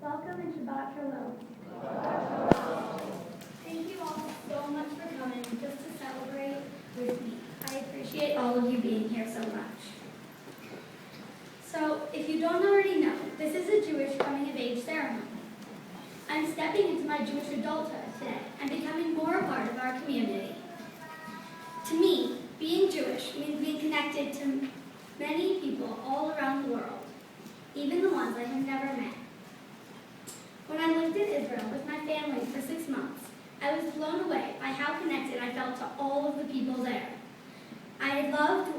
Welcome and Shabbat Shalom. Thank you all so much for coming just to celebrate with me. I appreciate all of you being here so much. So, if you don't already know, this is a Jewish coming of age ceremony. I'm stepping into my Jewish adulthood today and becoming more a part of our community. To me, being Jewish means being connected to many people all around the world, even the ones I have never met. When I lived in Israel with my family for 6 months, I was blown away by how connected I felt to all of the people there. I loved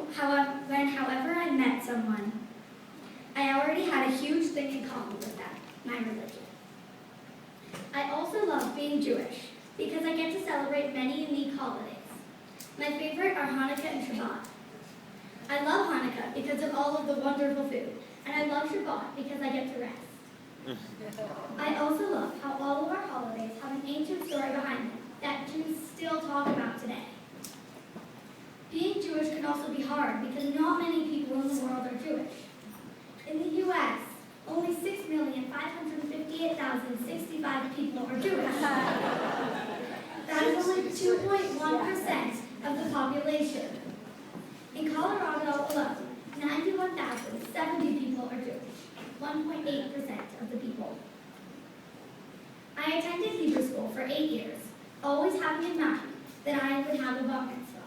when, however I met someone, I already had a huge thing in common with them, my religion. I also love being Jewish because I get to celebrate many unique holidays. My favorite are Hanukkah and Shabbat. I love Hanukkah because of all of the wonderful food, and I love Shabbat because I get to rest. I also love how all of our holidays have an ancient story behind them that Jews still talk about today. Being Jewish can also be hard because not many people in the world are Jewish. In the U.S., only 6,558,065 people are Jewish. That is only 2.1% of the population. In Colorado alone, 91,070 people are Jewish, 1.8% of the people. I attended Hebrew school for 8 years, always having in mind that I would have a Bat Mitzva.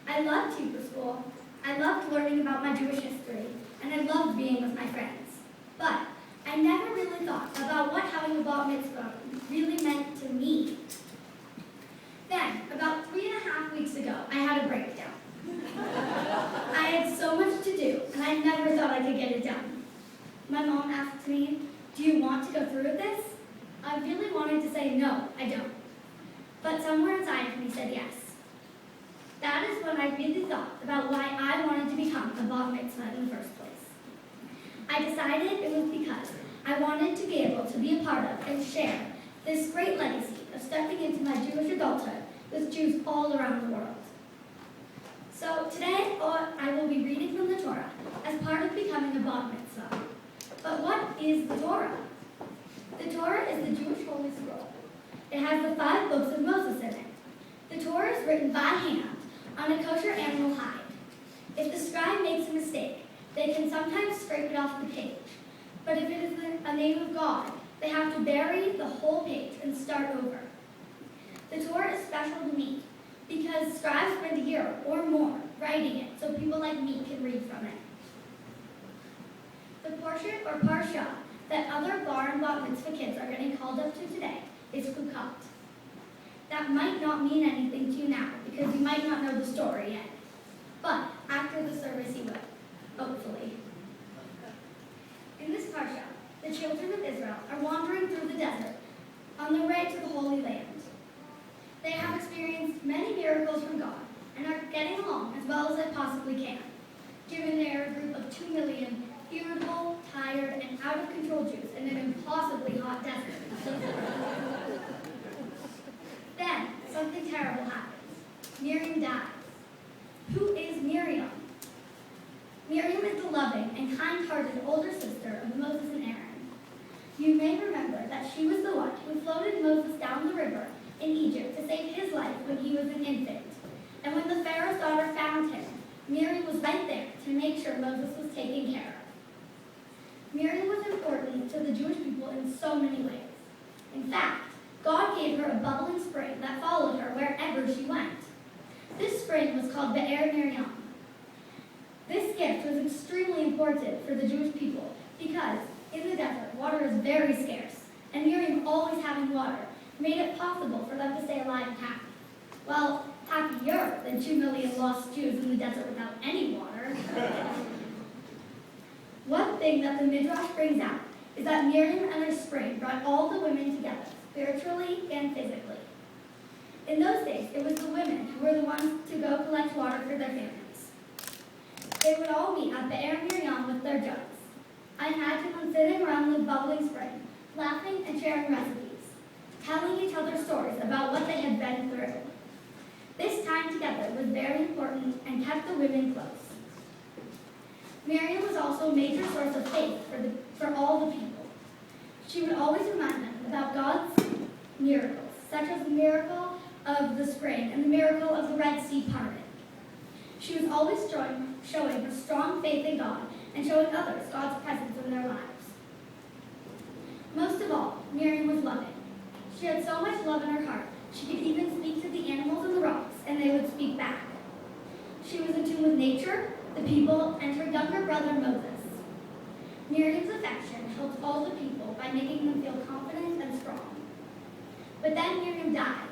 I loved Hebrew school, I loved learning about my Jewish history, and I loved being with my friends. But I never really thought about what having a Bat Mitzvah really meant to me. Then, about 3.5 weeks ago, I had a breakdown. I had so much to do, and I never thought I could get it done. My mom asked me, "Do you want to go through with this?" I really wanted to say, "No, I don't." But somewhere inside of me said yes. That is when I really thought about why I wanted to become a Bat Mitzvah in the first place. I decided it was because I wanted to be able to be a part of and share this great legacy of stepping into my Jewish adulthood with Jews all around the world. So today I will be reading from the Torah as part of becoming a Bat Mitzvah. But what is the Torah? The Torah is the Jewish Holy Scroll. It has the 5 books of Moses in it. The Torah is written by hand on a kosher animal hide. If the scribe makes a mistake, they can sometimes scrape it off the page. But if it is a name of God, they have to bury the whole page and start over. The Torah is special to me because scribes spend a year or more writing it so people like me can read from it. The portion or parsha that other bar and bat mitzvah kids are getting called up to today is Chukat. That might not mean anything to you now because you might not know the story yet. But after the service you will, hopefully. In this parsha, the children of Israel are wandering through the desert on their way to the Holy Land. They have experienced many miracles from God and are getting along as well as they possibly can, given they are a group of 2 million irritable, tired, and out-of-control Jews in an impossibly hot desert. Then, something terrible happens. Miriam dies. Who is Miriam? Miriam is the loving and kind-hearted older sister of Moses and Aaron. You may remember that she was the one who floated Moses down the river in Egypt to save his life when he was an infant. And when the Pharaoh's daughter found him, Miriam was right there to make sure Moses was taken care of. Miriam was important to the Jewish people in so many ways. In fact, God gave her a bubbling spring that followed her wherever she went. This spring was called Be'er Miriam. This gift was extremely important for the Jewish people because in the desert, water is very scarce, and Miriam always having water made it possible for them to stay alive and happy. Well, happier than 2 million lost Jews in the desert without any water. One thing that the Midrash brings out is that Miriam and her spring brought all the women together, spiritually and physically. In those days, it was the women who were the ones to go collect water for their families. They would all meet at Be'er Miriam with their jugs. I imagine them sitting around the bubbling spring, laughing and sharing recipes, telling each other stories about what they had been through. This time together was very important and kept the women close. Miriam was also a major source of faith for all the people. She She would always remind them about God's miracles, such as the miracle of the spring and the miracle of the Red Sea parting. She was always showing her strong faith in God and showing others God's presence in their lives. Most of all, Miriam was loving. She had so much love in her heart, she could even speak to the animals and the rocks, and they would speak back. She was in tune with nature, the people, and her younger brother Moses. Miriam's affection helped all the people by making them feel confident and strong. But then Miriam died,